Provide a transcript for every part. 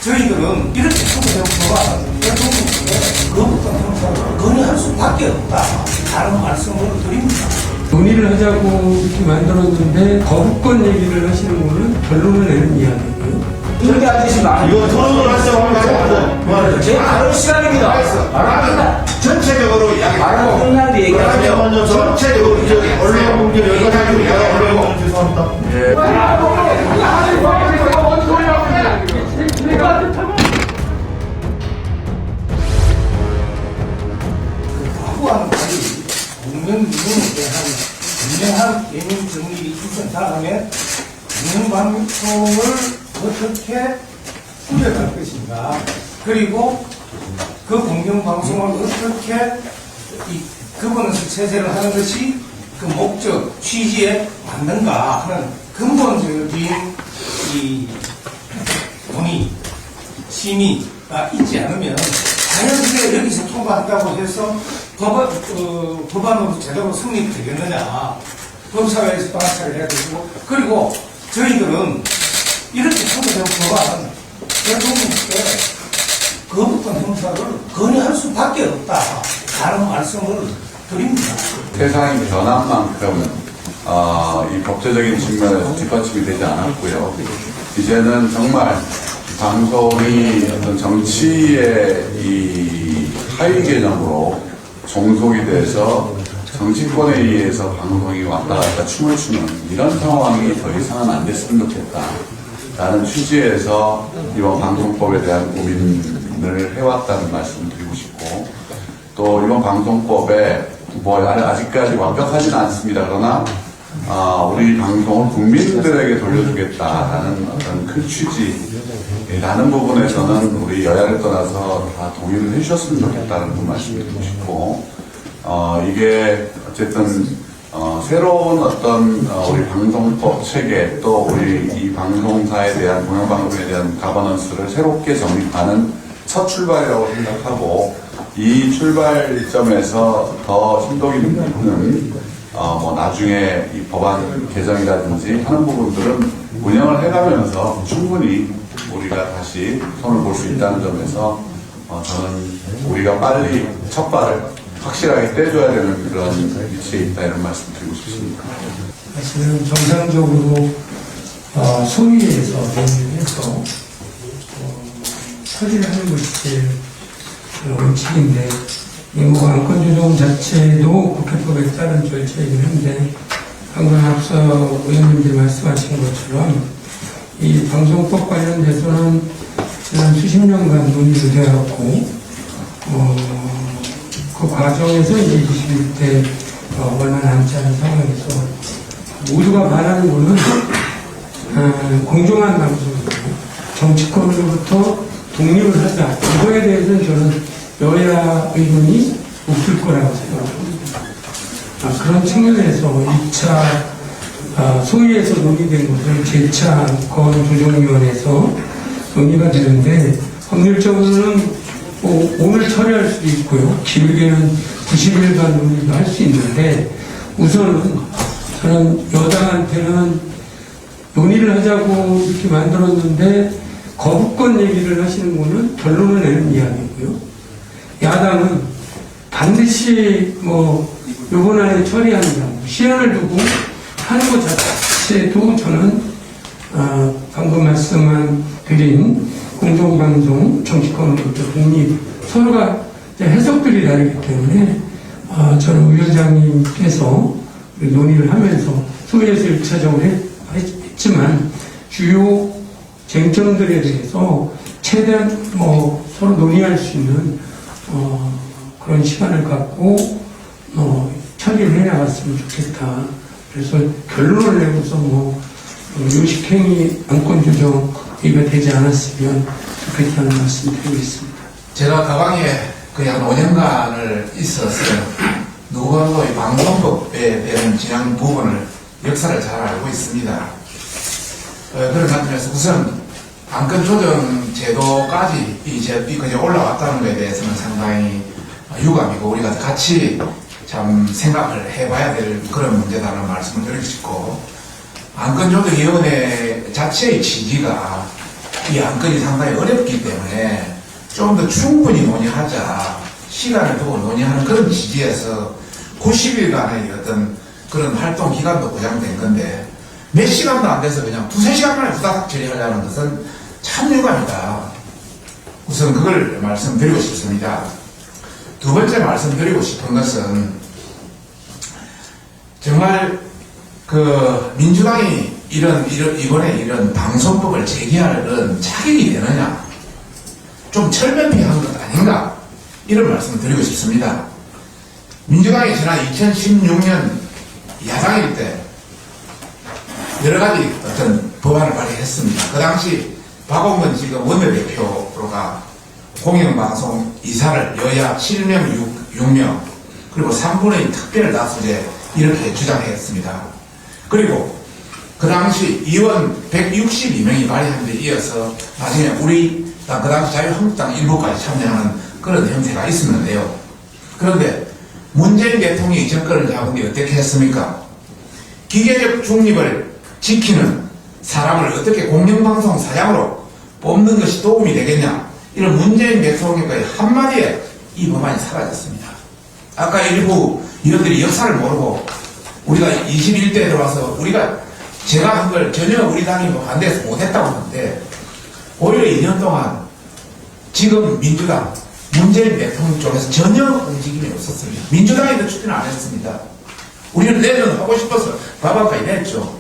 저희들은 이렇게 초보자부터가 그것부터 형사를 건의할 수밖에 없다. 다른 말씀을 드립니다. 논의를 하자고 이렇게 만들었는데 거부권 얘기를 하시는 거는 결론을 내는 이야기고요. 절대 앉으시면 안 돼요. 이거 토론을 하시자고 하면 제 다른 시간입니다. 말합니다. 전체적으로 이야기. 말하고 끝난 뒤 얘기하세요. 먼저 전체적으로 언론 문제 여기까지 하고 언론 죄송합니다. 과거와는 달리 공명유무에 대한 분명한 개념 정리를 있었던 다음에 공영방송을 어떻게 꾸려갈 것인가, 그리고 그 공영방송을 어떻게 이 governance 체제를 하는 것이 그 목적, 취지에 맞는가 하는 근본적인 이 논의, 심의가 있지 않으면 자연스레 여기서 통과한다고 해서 법안으로 제대로 성립되겠느냐. 법사위에서 또 합의를 해야 되고, 그리고 저희들은 이렇게 초보자부터가 대통령께 거부권 형사를 건의할 수밖에 없다. 다른 말씀을 드립니다. 세상이 변한 만큼 이 법제적인 측면에서 뒷받침이 되지 않았고요. 이제는 정말 방송이 어떤 정치의 이 하위 개념으로 종속이 돼서 정치권에 의해서 방송이 왔다 갔다 춤을 추는 이런 상황이 더 이상은 안 됐으면 좋겠다라는 취지에서 이번 방송법에 대한 고민을 해왔다는 말씀을 드리고 싶고, 또 이번 방송법에 아직까지 완벽하지는 않습니다. 그러나 우리 방송을 국민들에게 돌려주겠다라는 어떤 큰 취지라는 부분에서는 우리 여야를 떠나서 다 동의를 해주셨으면 좋겠다는 그 말씀을 드리고 싶고, 이게 어쨌든 새로운 어떤 우리 방송법 체계, 또 우리 이 방송사에 대한 공영방송에 대한 가버넌스를 새롭게 정립하는 첫 출발이라고 생각하고, 이 출발점에서 더 심도 있는 나중에 이 법안 개정이라든지 하는 부분들은 운영을 해가면서 충분히 우리가 다시 손을 볼 수 있다는 점에서 저는 우리가 빨리 첫 발을 확실하게 떼줘야 되는 그런 위치에 있다, 이런 말씀 드리고 싶습니다. 사실은 정상적으로 소위에서 논의해서 처리를 하는 것이 제일 원칙인데, 뭐 안건 조정 자체도 국회법에 따른 절차이긴 한데, 방금 앞서 의원님들이 말씀하신 것처럼 이 방송법 관련돼서는 지난 수십 년간 논의를 되어왔고, 그 과정에서 이제 21대 얼마 남지 않은 상황에서 모두가 바라는 거는 공정한 방송이고 정치권으로부터 독립을 하자. 이거에 대해서는 저는 여야 의견이 없을 거라고 생각합니다. 그런 측면에서 1차 소위에서 논의된 것을 제2차 안건 조정위원회에서 논의가 되는데, 확률적으로는 오늘 처리할 수도 있고요. 길게는 90일간 논의도 할 수 있는데, 우선은 저는 여당한테는 논의를 하자고 이렇게 만들었는데 거부권 얘기를 하시는 거는 결론을 내는 이야기고요. 야당은 반드시 요번 안에 처리한다, 시한을 두고 하는 것 자체도 저는 방금 말씀한 드린 공정방송, 정치권으로부터 독립, 서로가 해석들이 다르기 때문에 저는 위원장님께서 논의를 하면서 소위에서 1차적으로 했지만 주요 쟁점들에 대해서 최대한 서로 논의할 수 있는 그런 시간을 갖고 처리를 해나갔으면 좋겠다. 그래서 결론을 내고서 요식행위 안건조정이 되지 않았으면 좋겠다는 말씀 드리겠습니다. 제가 가방에 거의 한 5년간을 있었어요. 누구도 이 방송법에 대한 진행 부분을 역사를 잘 알고 있습니다. 그런 관점에서 우선 안건 조정 제도까지 이제 그냥 올라왔다는 것에 대해서는 상당히 유감이고, 우리가 같이 참 생각을 해봐야 될 그런 문제다라는 말씀을 드리고 싶고, 안건조정위원회 자체의 취지가 이 안건이 상당히 어렵기 때문에 좀 더 충분히 논의하자, 시간을 두고 논의하는 그런 취지에서 90일간의 어떤 그런 활동 기간도 보장된 건데 몇 시간도 안 돼서 그냥 2~3시간 만에 후다닥 처리하려는 것은 참 유감이다. 우선 그걸 말씀드리고 싶습니다. 두 번째 말씀드리고 싶은 것은 정말 그 민주당이 이번에 이런 방송법을 제기할 그런 자격이 되느냐, 좀 철면피한 것 아닌가, 이런 말씀을 드리고 싶습니다. 민주당이 지난 2016년 야당일 때 여러 가지 어떤 법안을 발의했습니다. 그 당시 박홍근 지금 원내대표가 공영방송 이사를 여야 7명, 6명, 그리고 3분의 2 특별다수제 이렇게 주장했습니다. 그리고 그 당시 의원 162명이 발의한 데 이어서 나중에 우리 그 당시 자유한국당 일부까지 참여하는 그런 형태가 있었는데요. 그런데 문재인 대통령이 정권을 잡은 게 어떻게 했습니까? 기계적 중립을 지키는 사람을 어떻게 공영방송 사장으로 뽑는 것이 도움이 되겠냐, 이런 문재인 대통령의 한마디에 이 법안이 사라졌습니다. 아까 일부 의원들이 역사를 모르고 우리가 21대에 들어와서 제가 한 걸 전혀 우리 당이 반대해서 못했다고 하는데, 오히려 2년 동안 지금 민주당, 문재인 대통령 쪽에서 전혀 움직임이 없었습니다. 민주당에도 추진을 안 했습니다. 우리는 내년 하고 싶어서 밥한까지 냈죠.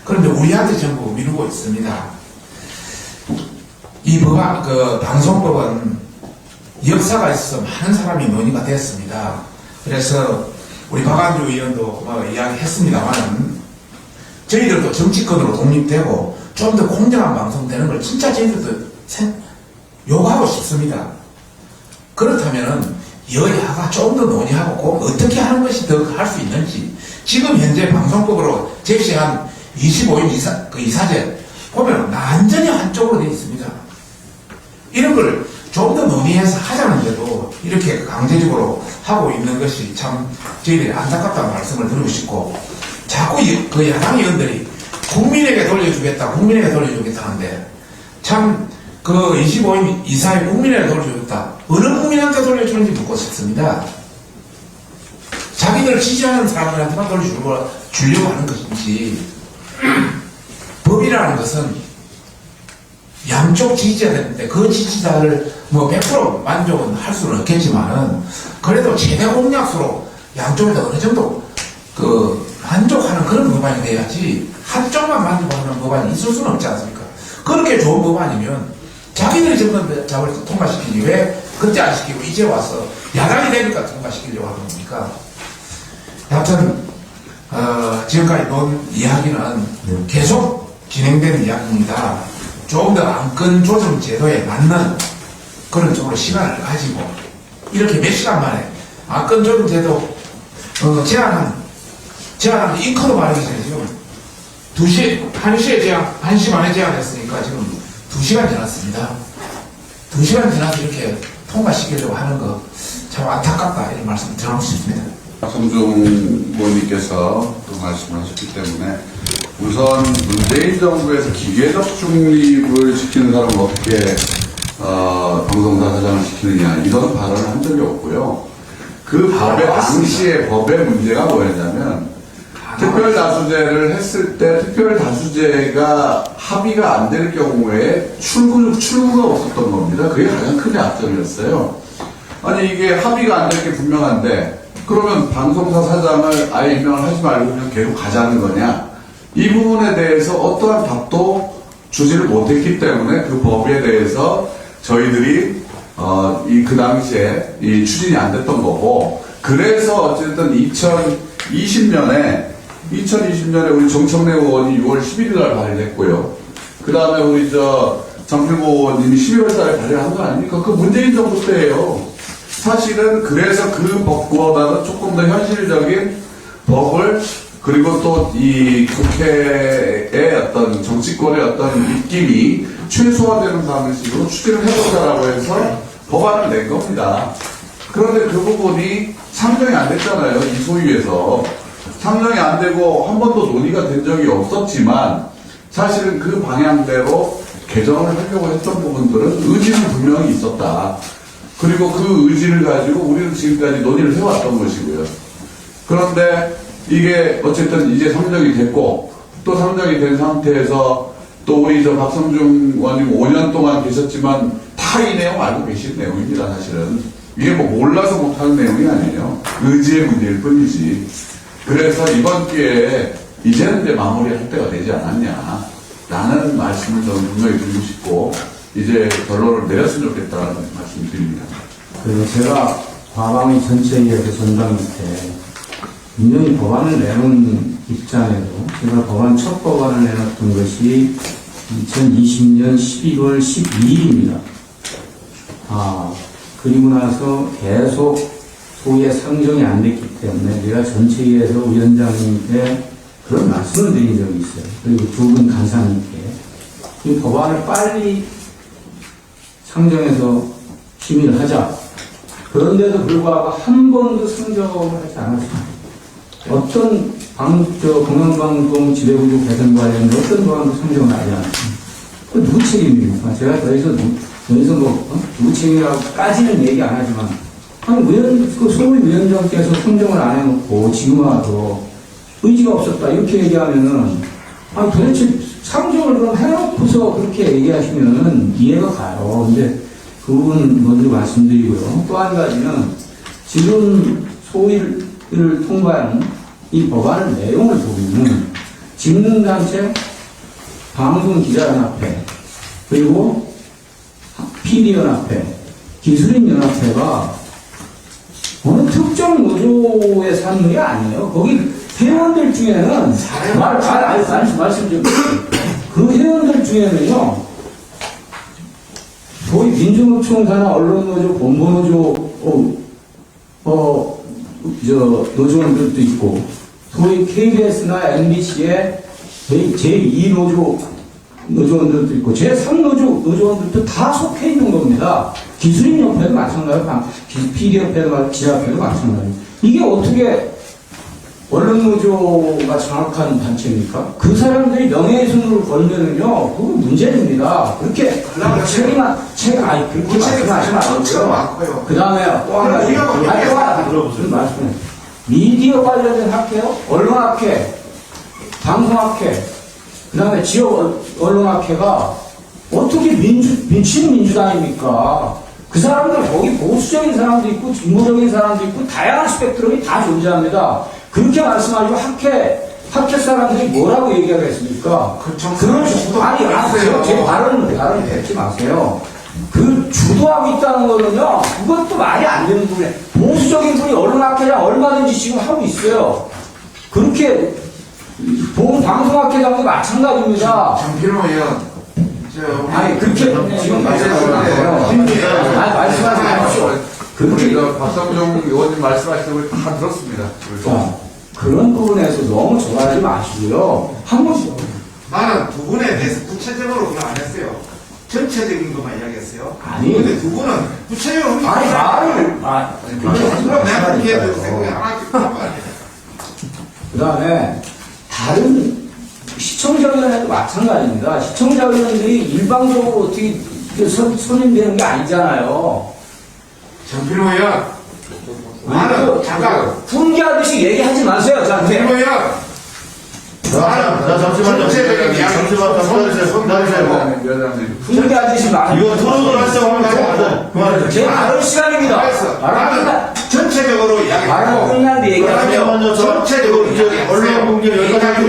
그런데 우리한테 전부 미루고 있습니다. 이 법안, 방송법은 역사가 있어서 많은 사람이 논의가 됐습니다. 그래서 우리 박안주 의원도 이야기했습니다만, 저희들도 정치권으로 독립되고 좀 더 공정한 방송 되는 걸 진짜 저희들도 요구하고 싶습니다. 그렇다면은 여야가 좀 더 논의하고 꼭 어떻게 하는 것이 더 할 수 있는지, 지금 현재 방송법으로 제시한 25인 이사제 보면 완전히 한쪽으로 되어 있습니다. 이런 걸 좀 더 논의해서 하자는데도 이렇게 강제적으로 하고 있는 것이 참 저희들이 안타깝다는 말씀을 드리고 싶고, 자꾸 그 야당 의원들이 국민에게 돌려주겠다 하는데, 참 그 25인 이사의 국민에게 돌려주겠다, 어느 국민한테 돌려주는지 묻고 싶습니다. 자기들 지지하는 사람들한테만 돌려주려고 하는 것인지, 법이라는 것은 양쪽 지지해야 되는데 그 지지자를 100% 만족은 할 수는 없겠지만은 그래도 최대 공약수로 양쪽에다 어느 정도 만족하는 그런 법안이 돼야지, 한쪽만 만족하는 법안이 있을 수는 없지 않습니까? 그렇게 좋은 법안이면 자기들이 정권을 통과시키지 왜 그때 안 시키고 이제 와서 야당이 되니까 통과시키려고 하는 겁니까? 여하튼 지금까지 본 이야기는 계속 진행되는 이야기입니다. 조금 더 안건 조정 제도에 맞는 그런 쪽으로 시간을 가지고 이렇게 몇 시간 만에 안건 조정 제도 제안하면 잉커도 마르기 전에 지금 1시 만에 제안했으니까 지금 2시간 지났습니다. 2시간 지나서 이렇게 통과시키려고 하는 거 참 안타깝다, 이런 말씀 드리고 싶습니다. 박성중 의원님께서 또 말씀을 하셨기 때문에, 우선 문재인 정부에서 기계적 중립을 지키는 사람을 어떻게 방송사 사장을 시키느냐, 이런 발언을 한 적이 없고요. 그 당시에 법의 문제가 뭐였냐면, 특별다수제를 했을 때 특별다수제가 합의가 안 될 경우에 출구가 없었던 겁니다. 그게 가장 큰 약점이었어요. 아니, 이게 합의가 안 될 게 분명한데 그러면 방송사 사장을 아예 임명을 하지 말고 그냥 계속 가자는 거냐, 이 부분에 대해서 어떠한 답도 주지를 못했기 때문에 그 법에 대해서 저희들이 그 당시에 이 추진이 안 됐던 거고, 그래서 어쨌든 2020년에 우리 정청래 의원이 6월 11일 날 발의했고요. 그 다음에 우리 정필보 의원님이 11월 달에 발의를 한 거 아닙니까? 그 문재인 정부 때예요. 사실은 그래서 그 법보다는 조금 더 현실적인 법을, 그리고 또 이 국회의 어떤 정치권의 어떤 입김이 최소화되는 방식으로 추진을 해보자라고 해서 법안을 낸 겁니다. 그런데 그 부분이 상정이 안 됐잖아요. 이 소위에서. 상정이 안 되고 한 번도 논의가 된 적이 없었지만, 사실은 그 방향대로 개정을 하려고 했던 부분들은 의지는 분명히 있었다. 그리고 그 의지를 가지고 우리는 지금까지 논의를 해왔던 것이고요. 그런데 이게 어쨌든 이제 상정이 됐고 또 상정이 된 상태에서 또 우리 저 박성중 의원님 5년 동안 계셨지만 다 이 내용 알고 계신 내용입니다. 사실은 이게 뭐 몰라서 못하는 내용이 아니에요. 의지의 문제일 뿐이지. 그래서 이번 기회에 이제는 이제 마무리할 때가 되지 않았냐 라는 말씀을 저는 분명히 드리고 싶고 이제 결론을 내렸으면 좋겠다는 말씀을 드립니다. 제가 과방위 전체위에서 전당 때 분명히 법안을 내놓은 입장에도 제가 법안 첫 법안을 내놨던 것이 2020년 12월 12일입니다. 그리고 나서 계속 소위에 상정이 안 됐기 때문에 제가 전체위에서 위원장님께 그런 말씀을 드린 적이 있어요. 그리고 두 분 간사님께 이 법안을 빨리 상정해서 심의를 하자. 그런데도 불구하고 한 번도 상정을 하지 않았습니다. 어떤 공영방송 지배구조 개선 관련된 어떤 법안도 상정을 하지 않았습니다. 그 누구 책임입니까? 제가 여기서 누구 책임이라고까지는 얘기 안 하지만 소위 위원장께서 상정을 안 해놓고 지금 와서 의지가 없었다 이렇게 얘기하면은 도대체 상정을 그럼 해놓고서 그렇게 얘기하시면은 이해가 가요. 근데 그 부분 먼저 말씀드리고요. 또 한 가지는 지금 소위를 통과하는 이 법안의 내용을 보면 직능단체, 방송기자연합회, 그리고 PD연합회, 기술인연합회가 어느 특정 노조의 산물이 아니에요. 거기 회원들 중에는 말씀 좀 그 회원들 중에는요 소위 민주노총사나 언론노조, 본부노조 노조원들도 있고 소위 KBS나 MBC의 제2노조 노조원들도 있고 제3노조 노조원들도 다 속해 있는 겁니다. 기술인협회도 마찬가지고 PD협회도 기자협회도 마찬가지고 이게 어떻게 언론노조가 장악한 단체입니까? 그 사람들이 명예훼손으로 걸면은요, 그거 문제입니다. 그렇게 말씀하시면 그 다음에 또 한 가지 말씀해. 미디어 관련된 학회요, 언론학회, 방송학회, 그 다음에 지역 언론학회가 어떻게 친민주당입니까? 그 사람들 거기 보수적인 사람도 있고 진보적인 사람도 있고 다양한 스펙트럼이 다 존재합니다. 그렇게 말씀하시고 학회 사람들이 뭐라고 얘기하겠습니까? 제 발언을 뱉지 마세요. 그 주도하고 있다는 거는요, 그것도 말이 안 되는 부분이에요. 보수적인 분이 언론학회장 얼마든지 지금 하고 있어요. 그렇게 방송학회장도 마찬가지입니다. 정필호 의원, 그렇게 지금 말씀하지 마십시오. 우리가 박성중 의원님 말씀하시는 걸 다 들었습니다. 그런 부분에서 너무 좋아하지 마시고요. 한 번씩. 나는 두 분에 대해서 구체적으로 그걸 안 했어요. 전체적인 것만 이야기했어요. 아니. 근데 두 분은 구체적으로 그럼 내가 그렇게 해도 생각이 하나씩 그 다음에 다른 시청자위원회도 마찬가지입니다. 시청자위원들이 일방적으로 어떻게 선임되는 게 아니잖아요. 정필호 의원, 나는 잠깐 훈계하듯이 얘기하지 마세요, 저한테. 정필호 의원, 잠시만요. 훈계하듯이 말. 이거 토론을 하시죠. 제 말할 시간입니다. 나는 전체적으로 말은 이야기하고 끝난 뒤 얘기하세요. 전체적으로 언론 공개 여기까지